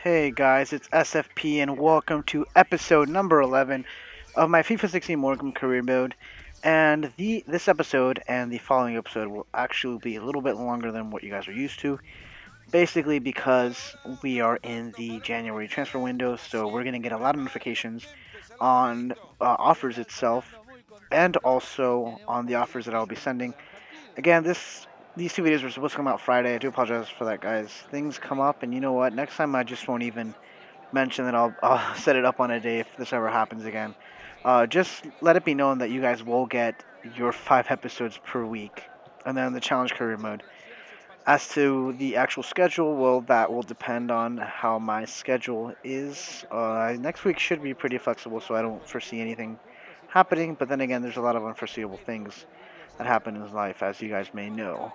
Hey guys, it's SFP and welcome to episode number 11 of my FIFA 16 Morecambe career mode. And this episode and the following episode will actually be a little bit longer than what you guys are used to. Basically because we are in the January transfer window, so we're going to get a lot of notifications on offers itself and also on the offers that I'll be sending. Again, these two videos were supposed to come out Friday. I do apologize for that, guys. Things come up, and you know what? Next time I just won't even mention that I'll set it up on a day if this ever happens again. Just let it be known that you guys will get your 5 episodes per week, and then the challenge career mode. As to the actual schedule, well, that will depend on how my schedule is. Next week should be pretty flexible, so I don't foresee anything happening. But then again, there's a lot of unforeseeable things that happen in life, as you guys may know,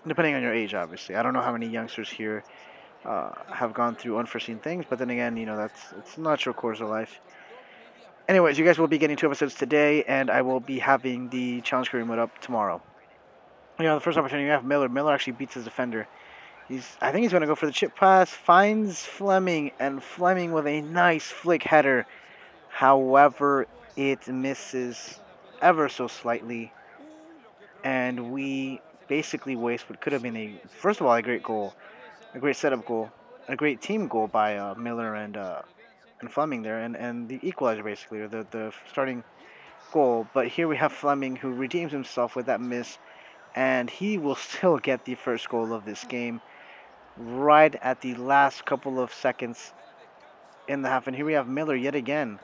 depending on your age, obviously. I don't know how many youngsters here have gone through unforeseen things, but then again, that's it's a natural course of life. Anyways, you guys will be getting 2 episodes today, and I will be having the challenge career mode up tomorrow. The first opportunity we have Miller. Miller actually beats his defender. I think he's going to go for the chip pass, finds Fleming, and Fleming with a nice flick header. However, it misses ever so slightly, and we basically waste what could have been first of all, a great goal, a great setup goal, a great team goal by Miller and Fleming there, and the equalizer basically, or the starting goal. But here we have Fleming who redeems himself with that miss, and he will still get the first goal of this game right at the last couple of seconds in the half. And here we have Miller yet again,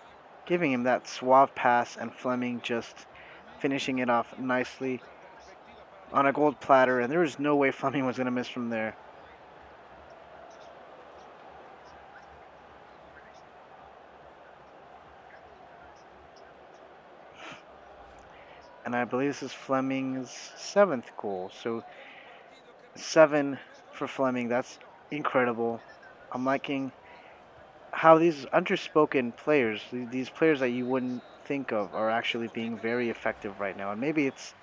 giving him that suave pass, and Fleming just finishing it off nicely on a gold platter. And there was no way Fleming was going to miss from there. And I believe this is Fleming's 7th goal. So 7 for Fleming. That's incredible. I'm liking how these underspoken players, these players that you wouldn't think of, are actually being very effective right now. And maybe it's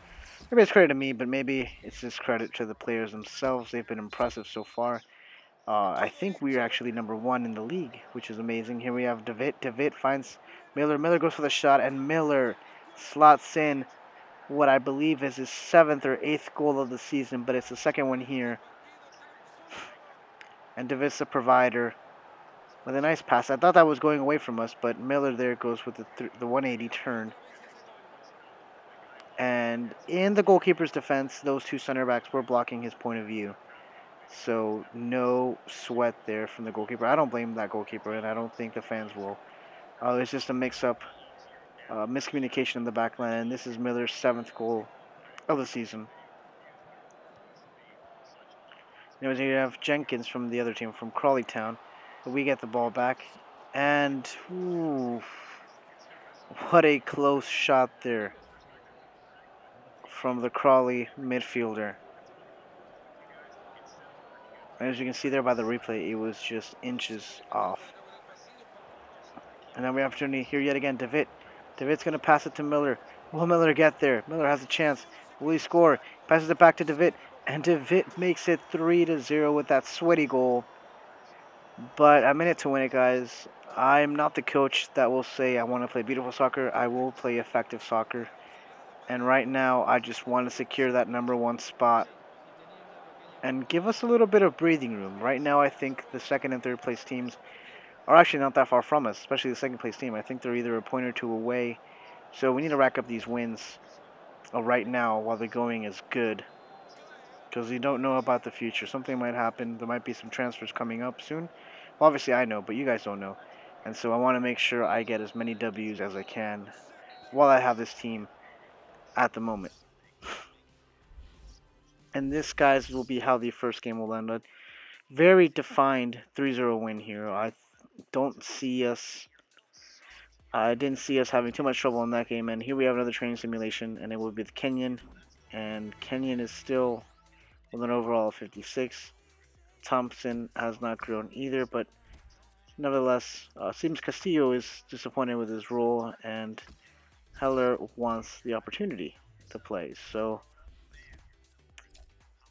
credit to me, but maybe it's just credit to the players themselves. They've been impressive so far. I think we're actually number 1 in the league, which is amazing. Here we have David. David finds Miller. Miller goes for the shot, and Miller slots in what I believe is his 7th or 8th goal of the season, but it's the second one here. And David's the provider with a nice pass. I thought that was going away from us, but Miller there goes with the 180 turn. And in the goalkeeper's defense, those two center backs were blocking his point of view. So no sweat there from the goalkeeper. I don't blame that goalkeeper, and I don't think the fans will. It's just a mix-up, miscommunication in the back line, and this is Miller's 7th goal of the season. Anyways, you have Jenkins from the other team, from Crawley Town. We get the ball back, and ooh, what a close shot there from the Crawley midfielder. As you can see there by the replay, it was just inches off. And then we have opportunity here yet again. David's going to pass it to Miller. Will Miller get there? Miller has a chance. Will he score? Passes it back to David, and David makes it 3-0 with that sweaty goal. But I'm in it to win it, guys. I'm not the coach that will say I want to play beautiful soccer. I will play effective soccer. And right now, I just want to secure that number 1 spot and give us a little bit of breathing room. Right now, I think the second and third place teams are actually not that far from us, especially the second place team. I think they're either a point or two away. So we need to rack up these wins right now while the going is good, because you don't know about the future. Something might happen. There might be some transfers coming up soon. Well, obviously I know, but you guys don't know. And so I want to make sure I get as many W's as I can while I have this team at the moment. And this, guys, will be how the first game will end. A very defined 3-0 win here. Don't see us I didn't see us having too much trouble in that game, and here we have another training simulation, and it will be the Kenyan, and Kenyan is still with an overall of 56. Thompson has not grown either, but nevertheless, seems Castillo is disappointed with his role, and Heller wants the opportunity to play. So,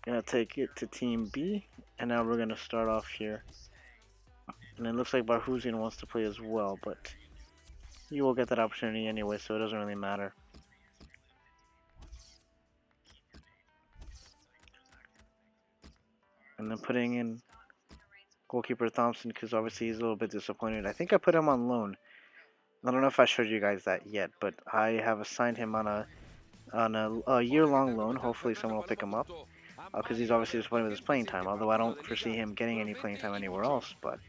I'm going to take it to Team B, and now we're going to start off here And it looks like Barhuzian wants to play as well, but you will get that opportunity anyway, so it doesn't really matter. And then putting in goalkeeper Thompson because obviously he's a little bit disappointed. I think I put him on loan. I don't know if I showed you guys that yet, but I have assigned him on a year-long loan. Hopefully someone will pick him up because he's obviously disappointed with his playing time. Although I don't foresee him getting any playing time anywhere else. But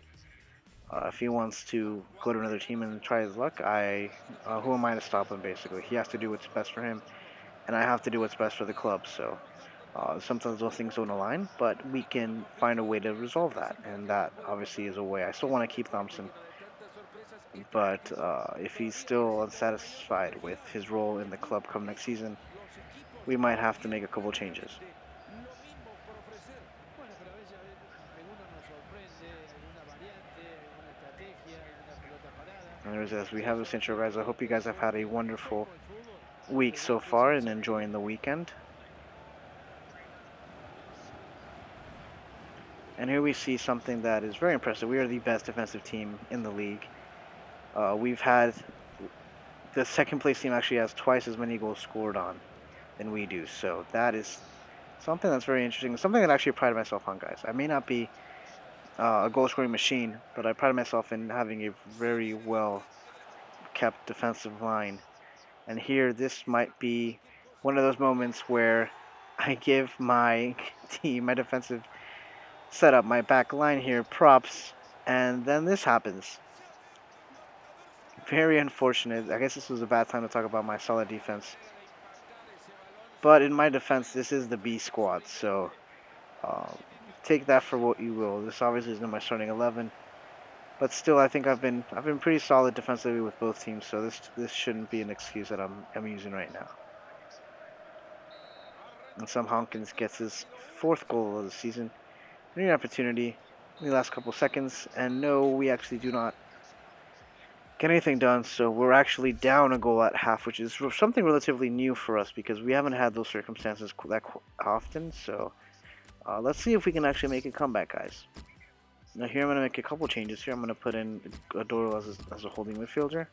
if he wants to go to another team and try his luck, who am I to stop him? Basically, he has to do what's best for him, and I have to do what's best for the club. So sometimes those things don't align, but we can find a way to resolve that, and that obviously is a way. I still want to keep Thompson, but if he's still unsatisfied with his role in the club come next season, we might have to make a couple changes. And there's as we have this intro, guys. I hope you guys have had a wonderful week so far and enjoying the weekend. And here we see something that is very impressive. We are the best defensive team in the league. We've had the second place team actually has twice as many goals scored on than we do. So that is something that's very interesting. Something that I actually pride myself on, guys. I may not be a goal scoring machine, but I pride myself in having a very well kept defensive line. And here, this might be one of those moments where I give my team, my defensive setup, my back line here, props, and then this happens. Very unfortunate. I guess this was a bad time to talk about my solid defense. But in my defense, this is the B squad, so take that for what you will. This obviously isn't my starting 11, but still, I think I've been pretty solid defensively with both teams, so this shouldn't be an excuse that I'm using right now. And Sam Hawkins gets his fourth goal of the season. Any opportunity in the last couple seconds, and no, we actually do not get anything done, so we're actually down a goal at half, which is something relatively new for us because we haven't had those circumstances that often, so let's see if we can actually make a comeback, guys. Now here I'm going to make a couple changes here. I'm going to put in Adoro as a holding midfielder,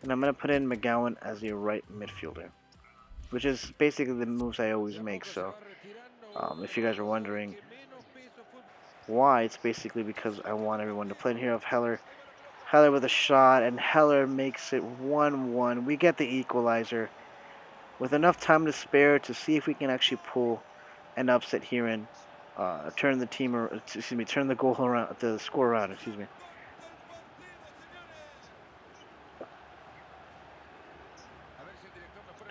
and I'm going to put in McGowan as a right midfielder, which is basically the moves I always make, so if you guys are wondering why, it's basically because I want everyone to play. In here of Heller with a shot, and Heller makes it 1-1. We get the equalizer with enough time to spare to see if we can actually pull an upset here and turn the team, or excuse me, turn the goal around, the score around. Excuse me.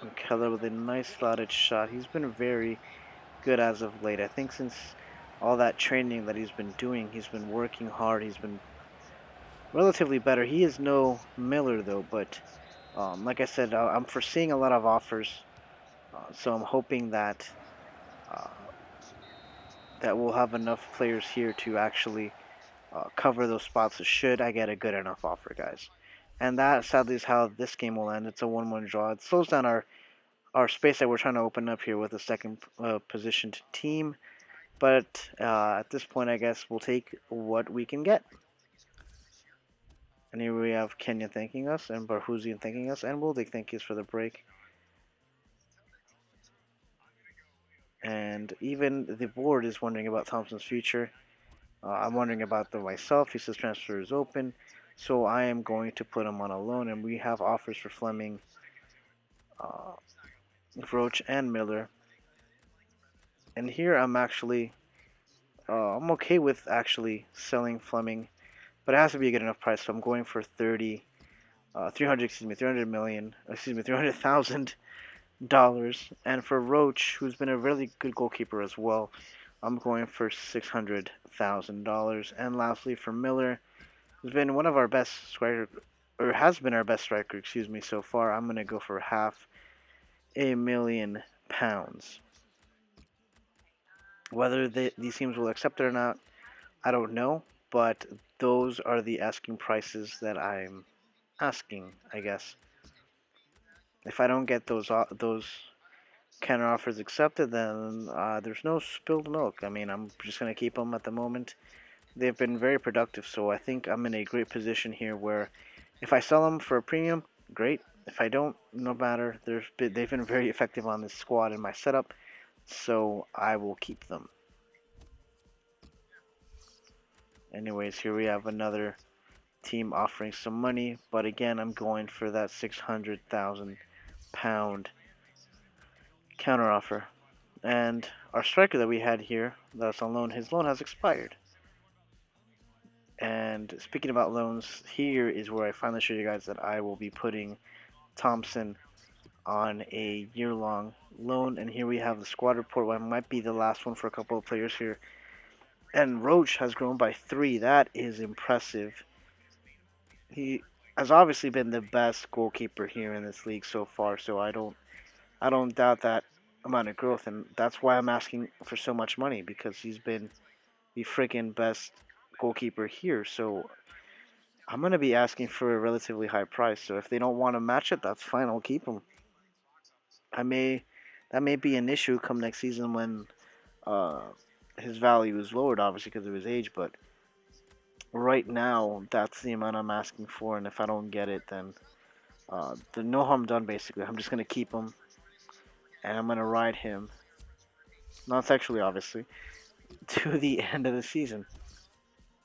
And Keller with a nice slotted shot. He's been very good as of late. I think since all that training that he's been doing, he's been working hard. He's been relatively better. He is no Miller though, but like I said, I'm foreseeing a lot of offers, so I'm hoping that uh, we'll have enough players here to actually cover those spots should I get a good enough offer, guys. And that sadly is how this game will end. It's a 1-1 draw. It slows down our space that we're trying to open up here with a second positioned team. But at this point, I guess we'll take what we can get. And here we have Kenya thanking us, and Barhuzian thanking us, and Wildig thank yous for the break. And even the board is wondering about Thompson's future. I'm wondering about them myself. He says transfer is open, so I am going to put him on a loan. And we have offers for Fleming, Roach, and Miller. And here I'm actually, I'm okay with actually selling Fleming, but it has to be a good enough price. So I'm going for 300 million, $300,000. And for Roach, who's been a really good goalkeeper as well, I'm going for $600,000. And lastly, for Miller, who's been one of our best striker, or has been our best striker, excuse me, so far, I'm going to go for £500,000. Whether these teams will accept it or not, I don't know, but those are the asking prices that I'm asking, I guess. If I don't get those counter offers accepted, then there's no spilled milk. I mean, I'm just going to keep them at the moment. they've been very productive. So I think I'm in a great position here where if I sell them for a premium, great. If I don't, no matter. They've been very effective on this squad in my setup, so I will keep them. Anyways, here we have another team offering some money, but again, I'm going for that £600,000 counter offer. And our striker that we had here, that's on loan, his loan has expired. And speaking about loans, here is where I finally show you guys that I will be putting Thompson on a year-long loan. And here we have the squad report. What might be the last one for a couple of players here. And Roach has grown by 3. That is impressive. He has obviously been the best goalkeeper here in this league so far. So I don't doubt that amount of growth, and that's why I'm asking for so much money, because he's been the freaking best goalkeeper here. So I'm gonna be asking for a relatively high price. So if they don't want to match it, that's fine. I'll keep him. I may that may be an issue come next season when uh, his value is lowered, obviously because of his age. But right now, that's the amount I'm asking for, and if I don't get it, then there's no harm done. Basically, I'm just gonna keep him, and I'm gonna ride him, not sexually, obviously, to the end of the season.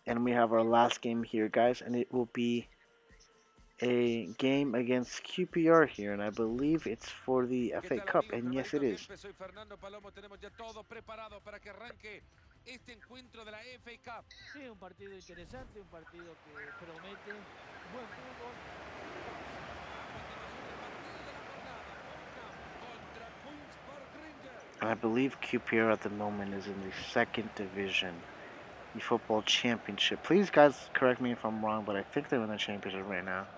And we have our last game here, guys, and it will be a game against QPR here, and I believe it's for the FA Cup, and yes, it is. Este encuentro de la FA Cup. Sí, un partido interesante, un partido que promete buen fútbol. And I believe QPR at the moment is in the second division, the football championship. Please, guys, correct me if I'm wrong, but I think they're in the championship right now.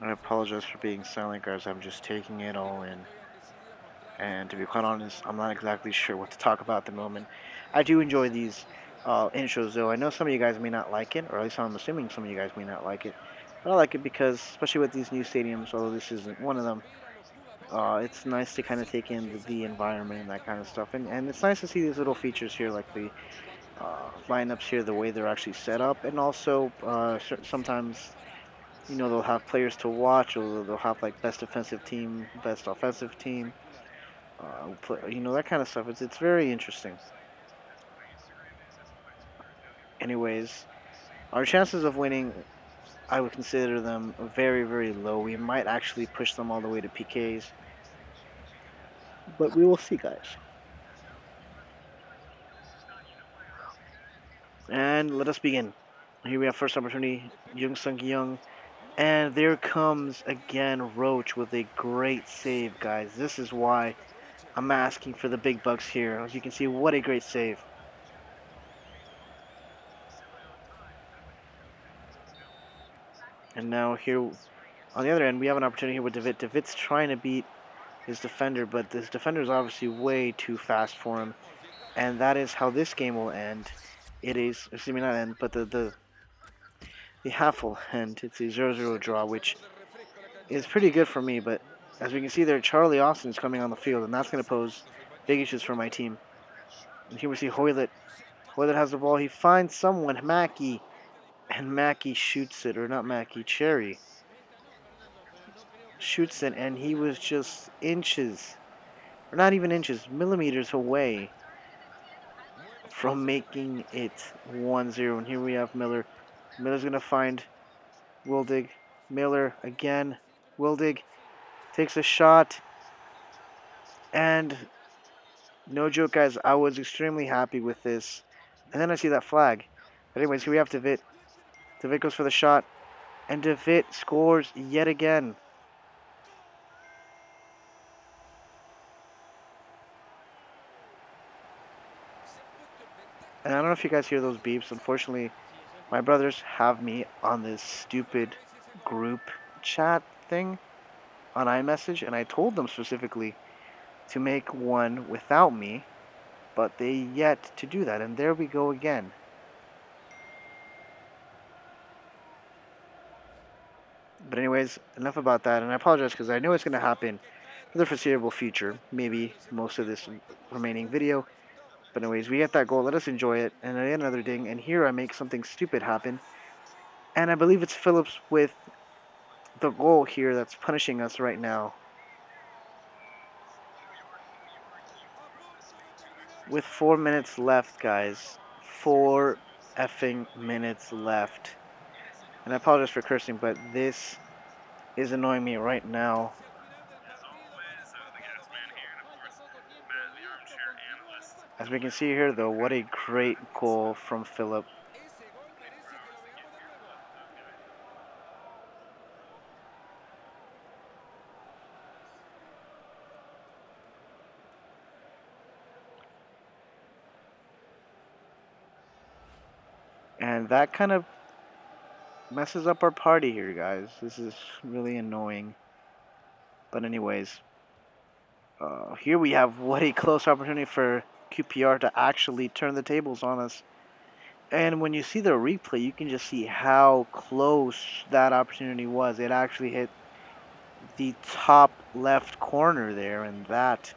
I apologize for being silent, guys. I'm just taking it all in. And to be quite honest, I'm not exactly sure what to talk about at the moment. I do enjoy these intros, though. I know some of you guys may not like it, or at least I'm assuming some of you guys may not like it. But I like it because, especially with these new stadiums, although this isn't one of them, it's nice to kind of take in the environment and that kind of stuff. And it's nice to see these little features here, like the lineups here, the way they're actually set up. And also, sometimes, they'll have players to watch, or they'll have like best defensive team, best offensive team, that kind of stuff. It's very interesting. Anyways, our chances of winning, I would consider them very, very low. We might actually push them all the way to PKs, but we will see, guys. And let us begin. Here we have first opportunity, Young Sung Young. And there comes again Roach with a great save, guys. This is why I'm asking for the big bucks here. As you can see, what a great save. And now here on the other end, we have an opportunity here with David. David's trying to beat his defender, but this defender is obviously way too fast for him. And that is how this game will end. It is, excuse me, not end, but the half will end. It's a 0-0 draw, which is pretty good for me. But as we can see there, Charlie Austin is coming on the field, and that's going to pose big issues for my team. And here we see Hoylett. Hoylett has the ball. He finds someone, Mackey, and Mackey shoots it, or not Mackey, Cherry shoots it, and he was just inches, or not even inches, millimeters away from making it 1-0. And here we have Miller. Miller's going to find Wildig. Miller again. Wildig takes a shot. And no joke, guys, I was extremely happy with this. And then I see that flag. But anyways, here we have David. David goes for the shot. And David scores yet again. And I don't know if you guys hear those beeps. Unfortunately, my brothers have me on this stupid group chat thing. on iMessage, and I told them specifically to make one without me, but they yet to do that. And there we go again. But anyways, enough about that, and I apologize because I know it's going to happen for the foreseeable future, maybe most of this remaining video. But anyways, we get that goal, let us enjoy it, and I get another ding, and here I make something stupid happen, and I believe it's Phillips with the goal here that's punishing us right now. With 4 minutes left, guys. 4 effing minutes left. And I apologize for cursing, but this is annoying me right now. As we can see here, though, what a great goal from Phillip. And that kind of messes up our party here, guys. This is really annoying. But anyways, here we have what a close opportunity for QPR to actually turn the tables on us. And when you see the replay, you can just see how close that opportunity was. It actually hit the top left corner there, and that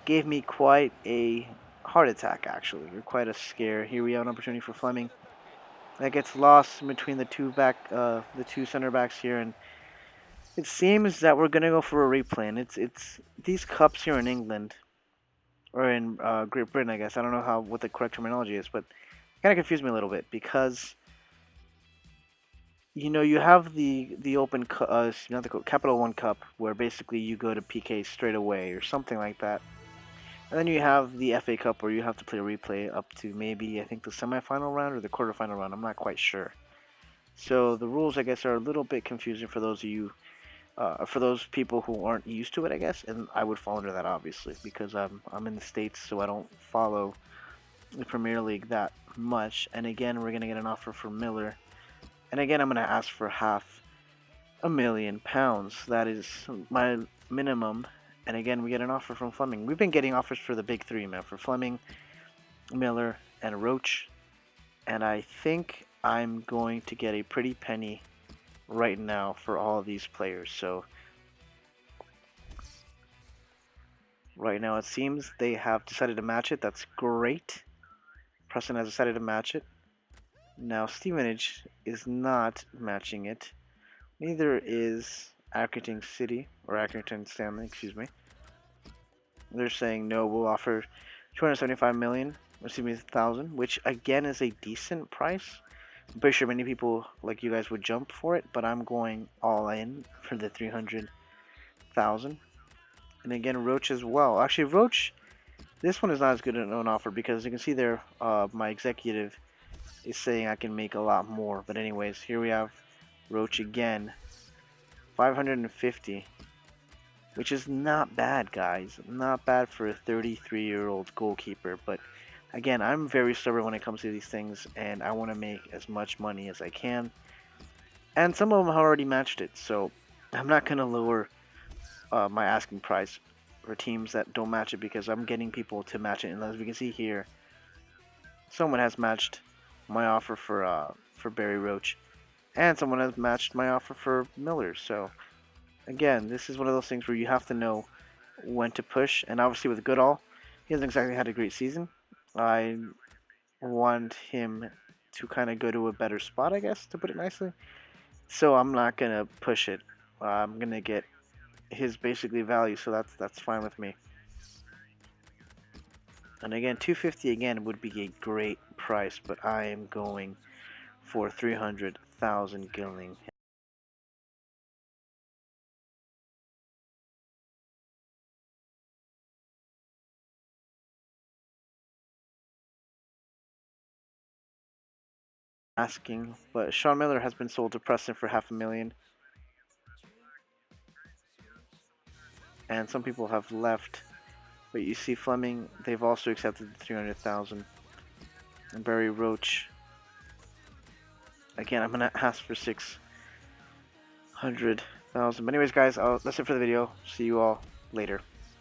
gave me quite a heart attack, actually, or quite a scare. Here we have an opportunity for Fleming that gets lost between the two center backs here, and it seems that we're gonna go for a replay. And it's these cups here in England or in Great Britain, I guess. I don't know what the correct terminology is, but it kind of confused me a little bit because you have the open not the Capital One Cup where basically you go to PK straight away or something like that. And then you have the FA Cup where you have to play a replay up to maybe I think the semifinal round or the quarterfinal round. I'm not quite sure. So the rules I guess are a little bit confusing for those of you for those people who aren't used to it, I guess, and I would fall under that obviously because I'm in the States, so I don't follow the Premier League that much. And again, we're gonna get an offer for Miller, and again, I'm gonna ask for £500,000. That is my minimum. And again, we get an offer from Fleming. We've been getting offers for the big three, man, for Fleming, Miller, and Roach. And I think I'm going to get a pretty penny right now for all of these players. So right now it seems they have decided to match it. That's great. Preston has decided to match it. Now Stevenage is not matching it. Neither is Accrington City, or Accrington Stanley, excuse me. They're saying no, we'll offer 275 million, excuse me, thousand, which again is a decent price. I'm pretty sure many people like you guys would jump for it, but I'm going all in for the 300,000. And again, Roach as well. Actually, Roach, this one is not as good an offer because as you can see there, my executive is saying I can make a lot more. But anyways, here we have Roach again, 550, which is not bad, guys. Not bad for a 33-year-old goalkeeper. But again, I'm very stubborn when it comes to these things, and I want to make as much money as I can. And some of them have already matched it, so I'm not going to lower my asking price for teams that don't match it because I'm getting people to match it. And as we can see here, someone has matched my offer for Barry Roach, and someone has matched my offer for Miller. So again, this is one of those things where you have to know when to push. And obviously with Goodall, he hasn't exactly had a great season. I want him to kind of go to a better spot, I guess, to put it nicely. So I'm not gonna push it. I'm gonna get his basically value, so that's fine with me. And again, 250 again would be a great price, but I am going for 300,000 Gilling. Asking, but Sean Miller has been sold to Preston for $500,000, and some people have left. But you see Fleming, they've also accepted the 300,000. And Barry Roach, again, I'm gonna ask for 600. But anyways, guys, that's it for the video. See you all later.